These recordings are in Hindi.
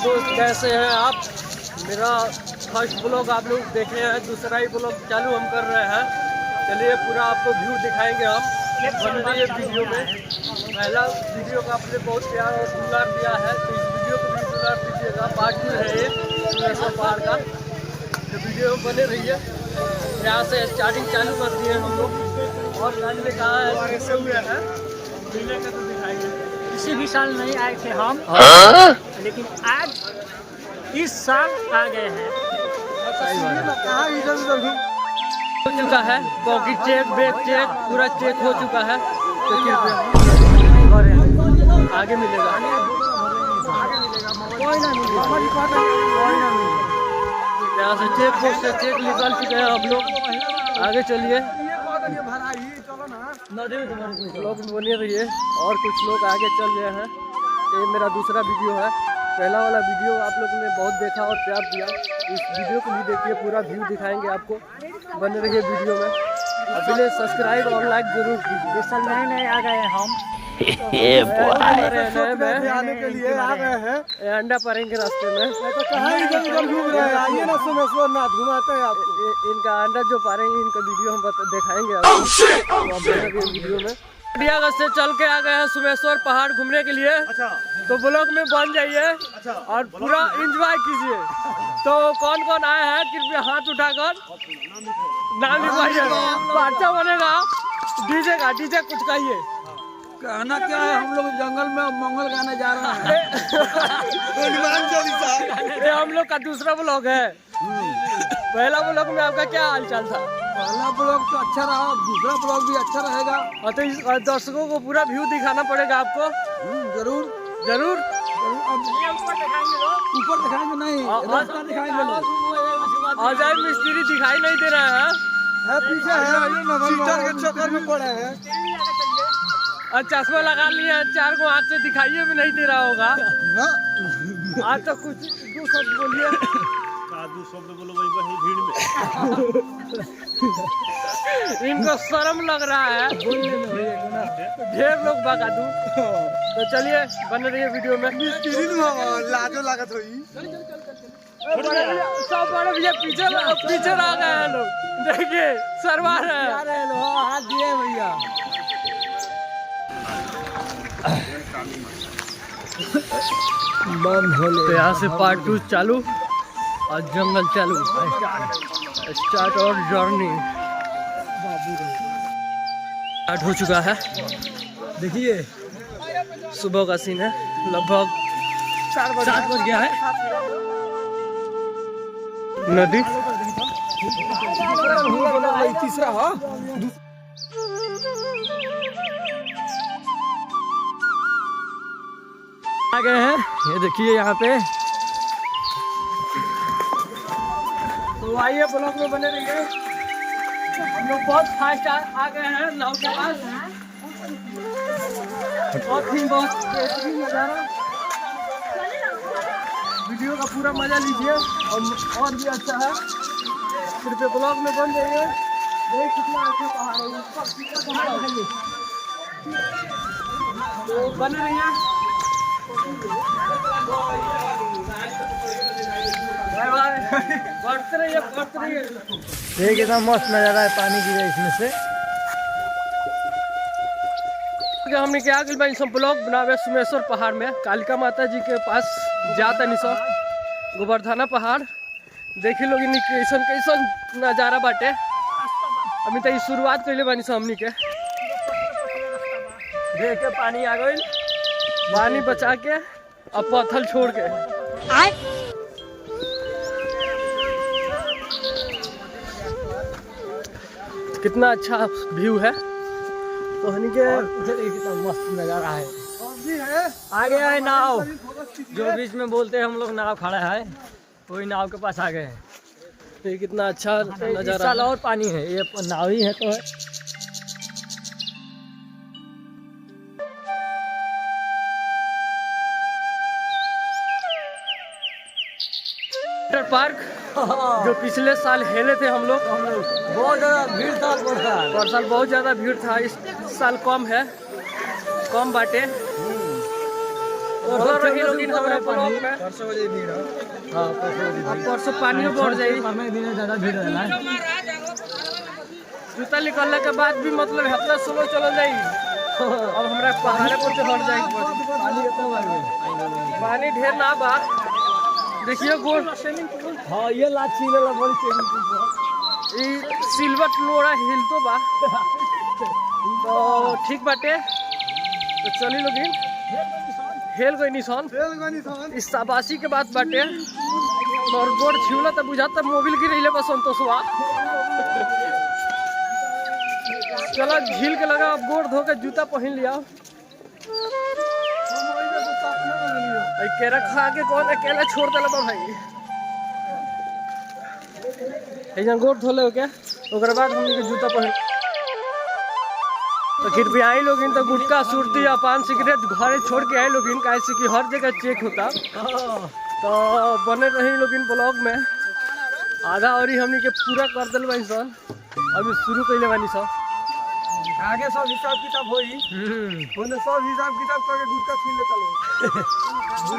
दोस्त कैसे हैं आप? मेरा फर्स्ट ब्लॉग आप लोग देख रहे हैं, दूसरा ही ब्लॉग चालू हम कर रहे हैं। चलिए पूरा आपको व्यू दिखाएंगे हम बन रही है वीडियो में। पहला वीडियो का आपने बहुत प्यार और दुलार दिया है, तो इस वीडियो को भी दुलार दीजिएगा। पार्ट 2 है ये पहाड़ का, तो वीडियो बने रहिए। यहाँ से स्टार्टिंग चालू कर दिए हम लोग और लाइन में कहाँ है कैसे हुए हैं मिलने का तो दिखाएंगे। किसी भी साल नहीं आए थे हम, लेकिन आज इस साल आ गए हैं। हो चुका है पॉकेट चेक, बैग चेक पूरा चेक हो चुका है। तो आगे मिलेगा यहाँ से चेक पोस्ट से चेक निकाल चुके हैं हम लोग। आगे चलिए लोग बने रहिए और कुछ लोग आगे चल रहे हैं। ये मेरा दूसरा वीडियो है। पहला वाला वीडियो आप लोगों ने बहुत देखा और प्यार दिया, इस वीडियो को भी देखिए, पूरा व्यू दिखाएंगे आपको। बने रहिए वीडियो में। अभी सब्सक्राइब और लाइक जरूर कीजिए। इस साल नए आ गए हम, आने के लिए आ गए हैं। अंडा पारेंगे रास्ते में, तो कहाँ इधर उधर घूम रहे हैं? आइए ना सोमेश्वरनाथ, घुमाते हैं आपको। इनका अंडा जो पारेंगे इनका वीडियो हम दिखाएंगे आपको वीडियो में। अगस्त से चल के आ गए हैं सुमेश्वर पहाड़ घूमने के लिए। तो ब्लॉग में बन जाइए और पूरा एंजॉय कीजिए। तो कौन कौन आए हैं कृपया हाथ उठाकर नाम लिखवाइए। पर्चा बनेगा डीजे का, डीजे कुछ कहिए। कहना क्या है, हम लोग जंगल में मंगल गाने जा रहे हैं। हनुमान चालीसा। ये हम लोग का दूसरा ब्लॉग है। पहला ब्लॉग में आपका क्या हालचाल था? पहला ब्लॉग तो अच्छा रहा, दूसरा ब्लॉग भी अच्छा रहेगा। और तो दर्शकों को पूरा व्यू दिखाना पड़ेगा आपको। जरूर जरूर ऊपर दिखाएंगे, नहीं रास्ता दिखाएंगे लोग। अजय मिस्त्री दिखाई नहीं दे रहा है, पीछे है, चीटर के चक्कर में पड़े हैं। और चश्मा लगा लिया है, 4 को आँख से दिखाइए भी नहीं दे रहा होगा। आज तो कुछ दो शब्द बोलिए। दो शब्द बोलो वही भीड़ में। इनको शर्म लग रहा है, ढेर लोग भगा दूं। तो चलिए बने रहिए वीडियो में। लाजो लागत हुई। सब बड़े भैया पीछे पीछे रह गए हैं लोग, देखिए सरवा रहे हैं। हाथ दिए भैया। तो यहाँ से पार्ट 2 चालू और जंगल चालू स्टार्ट और जर्नी स्टार्ट हो चुका है। देखिए सुबह का सीन है, लगभग 7 बज गया है। नदी तीसरा आ गए हैं, ये देखिए यहाँ पे। तो आइए ब्लॉक में बने रहिए। हम लोग बहुत फास्ट आ गए हैं नाव के पास। बहुत बेहतरीन नज़ारा, वीडियो का पूरा मजा लीजिए और भी अच्छा है। कृपया ब्लॉग में बन जाइए। देख कितना अच्छा पहाड़ है, तो बने रहिए। देख कितना मस्त नजारा है पानी की इसमें से। हमने क्या सब ब्लॉग बनावे सुमेश्वर पहाड़ में कालिका माता जी के पास जाता नहीं सब गोवर्धना पहाड़। देखी लोग कैसन कैसन नजारा बाटे। अभी तो शुरुआत कैले बानी सब हमनी के। देख के पानी आ गई, पानी बचा के अब पत्थर छोड़ के कितना अच्छा व्यू है। तो हनी के कितना मस्त नजारा है। आ गया है नाव, जो बीच में बोलते हैं हम लोग नाव खड़ा है, वही नाव के पास आ गए हैं। ये कितना अच्छा नजारा है। और पानी है, ये नाव ही है तो है। वाटर पार्क जो पिछले साल हेले थे हम लोग। बहुत ज़्यादा भीड़ था पर साल बहुत ज़्यादा भीड़ था, इस साल कम है, कम बाटे। तो बोलो रही लोग हमारे ब्लॉग में। हाँ अब परसों पानी बढ़ जाएगी, ज़्यादा भीड़ रहना है। जूता निकलने के बाद भी मतलब हफ्ता स्लो चल जाएगी। अब हमारे पहाड़े पर से हट जाएगी। पानी कितना बार में? पानी ढेर ना बा, देखिए गोल हाँ ये लाची ले ला बड़ी चेंज सिल्वर लोड़ा हिल तो बा तो ठीक बाटे। तो चली लोगिन हेल गई निशान इस शाबाशी के बात बाटे। और गोड़ छिवला तो बुझाता मोबिल गिर रही बस संतोषवा। चला झील के लगा, अब गोड़ धो के जूता पहन लिया। केरा खा के कौन अकेला छोड़ दिला भाई। ऐसा गोड़ धोले हो क्या, ओकर बाद हमने के जूता पहन। तो कृपया आई लोग तो गुटखा सुरती या पान सिगरेट घरे छोड़ के आए लोग, कैसे कि हर जगह चेक होता। तो बने रही लोग ब्लॉग में। आधा और हमने के पूरा कर दिल बानी सन, अभी शुरू कैले बानी सन। आगे सब हिसाब किताब होई, सब हिसाब किताब करके गुटखा छीन लेता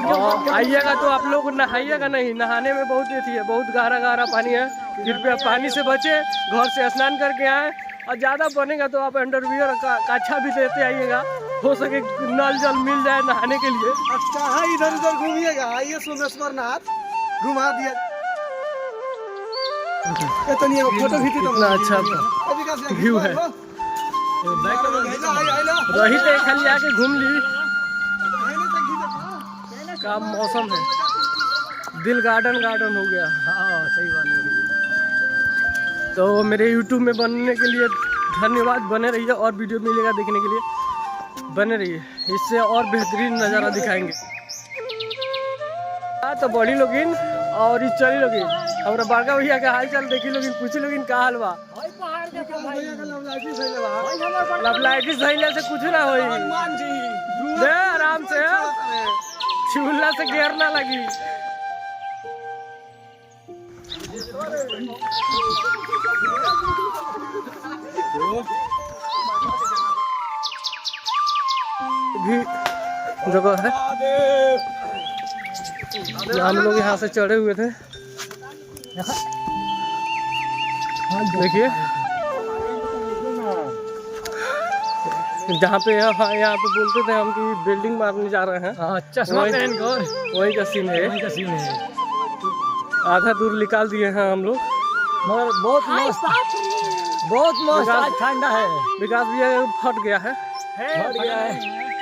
लोग। आइएगा तो आप लोग नहाइएगा नहीं, नहाने में बहुत थी है, बहुत गहरा गहरा पानी है। कृपया पानी से बचे, घर से स्नान करके आए। और ज़्यादा बनेगा तो आप अंडरवियर काछा भी लेते आइएगा, हो सके नल जल मिल जाए नहाने के लिए। अच्छा है, इधर उधर घूमिएगा। आइए सोमेश्वर नाथ घुमा दिया। फोटो भी कितना अच्छा व्यू है। रही तो खाली आके घूम ली, का मौसम है, दिल गार्डन गार्डन हो गया। हाँ सही बात है। तो मेरे YouTube में बनने के लिए धन्यवाद, बने रहिए और वीडियो मिलेगा देखने के लिए, बने रहिए, इससे और बेहतरीन नज़ारा दिखाएंगे। तो बड़ी लोगिन और चली लोगिन हमारा बड़का भैया के हाल चाल देखी लोगिन, पूछी लोगिन का हाल बा। लवलाइटिस धइले से कुछ ना होई, दे आराम से, छिउला से घेर ना लगी। भी जगह है, हम लोग यहाँ से चढ़े हुए थे। देखिए जहाँ पे यहाँ पे बोलते थे हम कि बिल्डिंग मारने जा रहे हैं, चश्मा पहन कर वही का सीन है। आधा दूर निकाल दिए हैं हम लोग, मगर बहुत मस्त आज ठंडा है। विकास भैया फट गया है, फट गया है।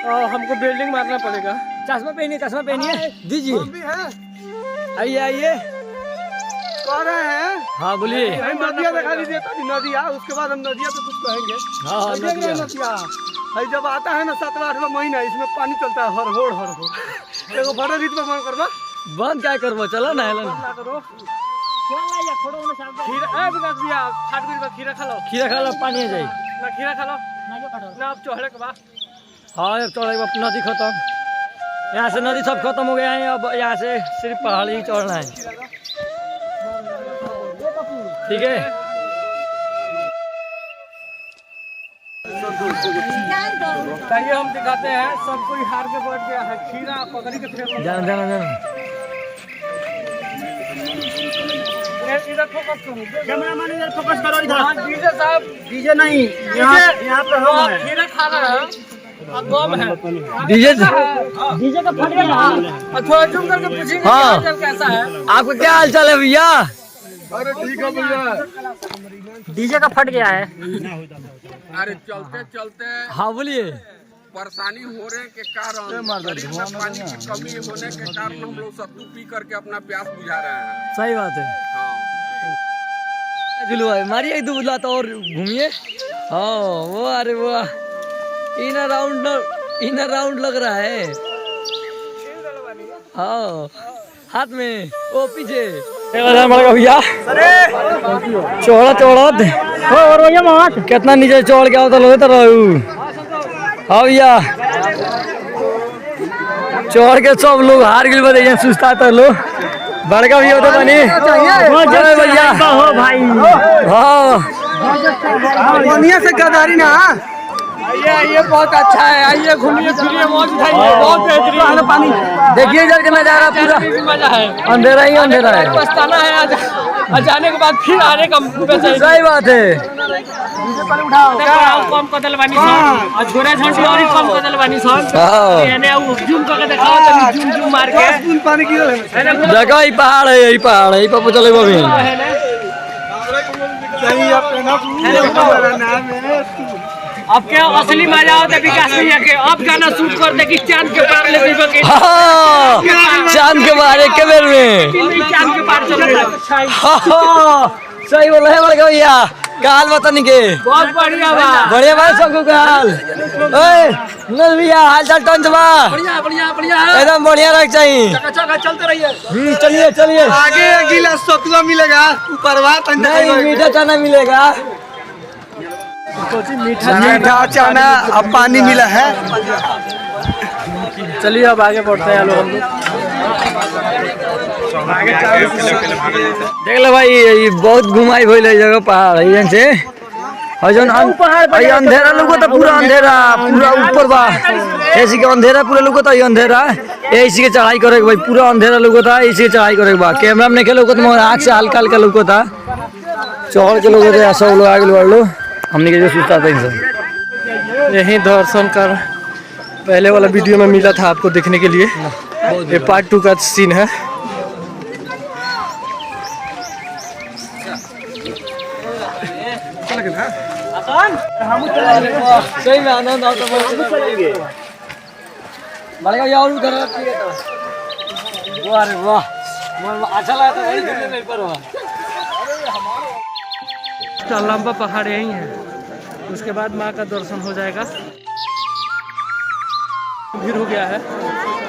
और हमको बिल्डिंग मारना पड़ेगा। चश्मा पहनिए दीजिए। आइए आइए कह रहे हैं। हाँ बोलिए। नदिया दिखा दीजिए, नदिया, उसके बाद हम नदिया पे कुछ कहेंगे। हाँ नदिया जब आता है ना 7वां 8वां महीना, इसमें पानी चलता है हर होड़। एगो बड़ा रीत में मन करवा बंद क्या करबो, चलो ना हेलन ना करो। खीरा विकास भैया फाट गई बा, खीरा खा लो पानी जाए ना, खीरा खा लो ना। अब चढ़े के बाद हाँ अब चढ़े नदी खत्म, यहाँ से नदी सब खत्म हो गया है। अब यहाँ से सिर्फ पहाड़ी ही चढ़ना है, ठीक है। चलिए हम दिखाते हैं, सब कोई हार के बैठ गया है। खीरा पकड़ी के फेंक जाना इधर फोकस करो, कैमरामैन इधर फोकस करो। इधर डीजे साहब, डीजे नहीं, यहाँ पे हम हैं। खीरा खा रहे हैं, गम है। डीजे का फट गया। थोड़ा झूम करके पूछेंगे हाँ। हाल चाल कैसा है। आपका क्या हाल चाल है भैया? अरे ठीक है भैया। डीजे का फट गया है। अरे चलते चलते हाँ बोलिए। परेशानी हो रहे के कारण, शरीर में पानी की कमी होने के कारण हम लोग सत्तू पी करके अपना प्यास बुझा रहे हैं। सही बात है। हाँ। जुलू भाई मारिए एक दो बुलाता और घूमिए। हाँ वो अरे वाह, इन राउंड लग रहा है। हाँ हाथ में ओ पीछे भैया चौड़ा कितना नीचे चौड़ के होता लोग तो हाँ भैया चौड़ के सब लोग हार गए बताइए, सुस्ता तो लो बड़का भैया होते बनी भैया हो भाई। हाँ से गदारी ना आइए बहुत अच्छा है, आइए घूमिए फिरिए मौज उठाइए, बहुत बेहतरीन पानी। देखिए इधर का नजारा पूरा मजा है, अंधेरा ही अंधेरा है। पछताना है आज जाने के बाद फिर आने का बेचैनी। सही बात है। कम कदल बानी सन आज घोड़ा झंडी और कम कदल बानी सन। हाँ। एने जूम करके दिखाओ तनी जूम जूम मार के पानी की देखो ये पहाड़ है, यही पहाड़ है, यही पर चले अभी। सही अपना नाम है। अब क्या असली मजा होता है विकास भैया के, अब गाना शूट करते कि चांद के पार ले दीबो के। हाँ, चांद के बाहर एक बेर में चांद के पार चले जाए। हाँ, सही बोल रहे बड़का भैया। काल बतानी के बहुत बढ़िया बा, बढ़िया भाई सबको काल। ओए नल भैया हाल चाल टंच बा? बढ़िया बढ़िया बढ़िया एकदम बढ़िया रख चाहिए। चलते रहिए। चलिए चलिए। आगे गिलास सतुआ मिलेगा, ऊपर नहीं मीठा चना मिलेगा। मीठा चना अब पानी मिला है। चलिए अब आगे बढ़ते हैं लोग। देख लो भाई ये बहुत घुमाई भइल है जगह पहाड़ है से। और जन अंधेरा लोगो तो पूरा अंधेरा पूरा ऊपर बा, ऐसी के अंधेरा पूरा लोगो तो अंधेरा ऐसी के चढ़ाई करे भाई पूरा अंधेरा लोगो था, ऐसी के चढ़ाई करे बा। कैमरा में नहीं लोगो तो आँख से हल्का हल्का लोगो था, चढ़ के लोगो थे सब लोग आगे बढ़ लो। हमने के जो सुस्ता था इनसे यही दर्शन कर पहले वाला वीडियो में मिला था आपको देखने के लिए, ये पार्ट 2 का सीन है। सही में आनंद आता है। बढ़िया ये और उधर वाह वाह अच्छा लगा था बड़ी दूर में पर लंबा पहाड़ यही है, उसके बाद माँ का दर्शन हो जाएगा। भीड़ हो गया है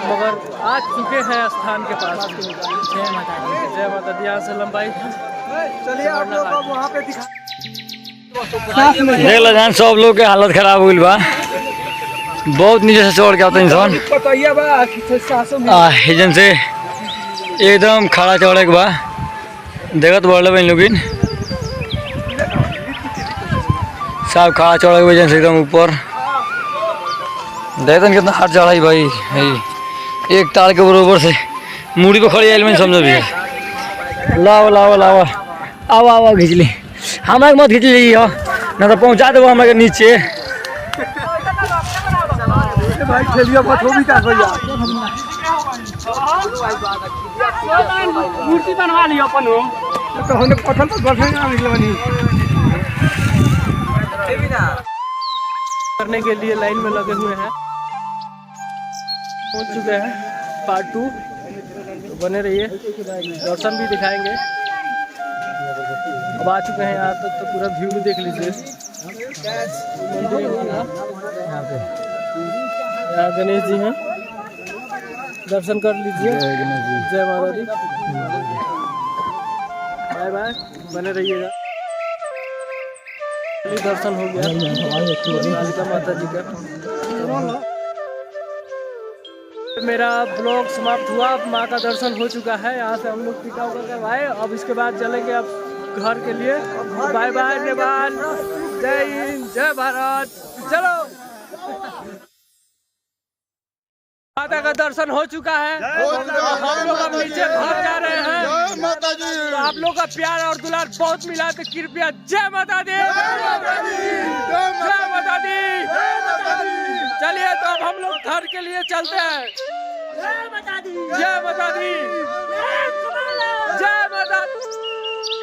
मगर आ चुके हैं स्थान के पास। जय माता दी। यहाँ से लंबाई चलिए आप लोग को वहाँ पे दिखा। देख लो जान सब लोग के हालत खराब हुई बा, बहुत नीचे से चढ़ के आता इंसान। बताइए बा कि सासों में एजन से एकदम खड़ा चढ़े के बा। देखत बढ़ लो इन लोग सब खड़ा चढ़े के वजह से एकदम ऊपर। देखते कितना हाथ चढ़ाई भाई, एक तार के बरोबर से मूड़ी पे खड़ी आयल में समझो भी। लाओ लाओ लाओ आओ आओ खींच ली, हमारे मत खींच ली हो ना तो पहुँचा देवो हमारे नीचे। भाई खेलिए मत हो भी का भैया। मूर्ति बनवा लियो अपन तो हमने पत्थर तो बैठे ना निकलवानी करने के लिए लाइन में लगे हुए हैं। पहुंच चुके हैं पार्ट 2, तो बने रहिए, दर्शन भी दिखाएंगे। अब आ चुके हैं यहाँ तक तो पूरा व्यू भी देख लीजिए। यहाँ गणेश जी हैं, दर्शन कर लीजिए। जय माता दी। बाय बाय, बने रहिएगा। दर्शन हो गया कालिका माता जी का। मेरा ब्लॉग समाप्त हुआ, अब माँ का दर्शन हो चुका है। यहाँ से हम लोग टिका करके आए, अब इसके बाद चलेंगे अब घर के लिए। बाय बाय नेपाल, जय हिंद, जय भारत। चलो माता का दर्शन हो चुका है, हम लोग अब नीचे घर जा रहे हैं। तो आप लोग का प्यार और दुलार बहुत मिला, तो कृपया जय माता दी, जय माता दी। चलिए तो अब हम लोग घर के लिए चलते हैं। जय माता दी, जय माता दी।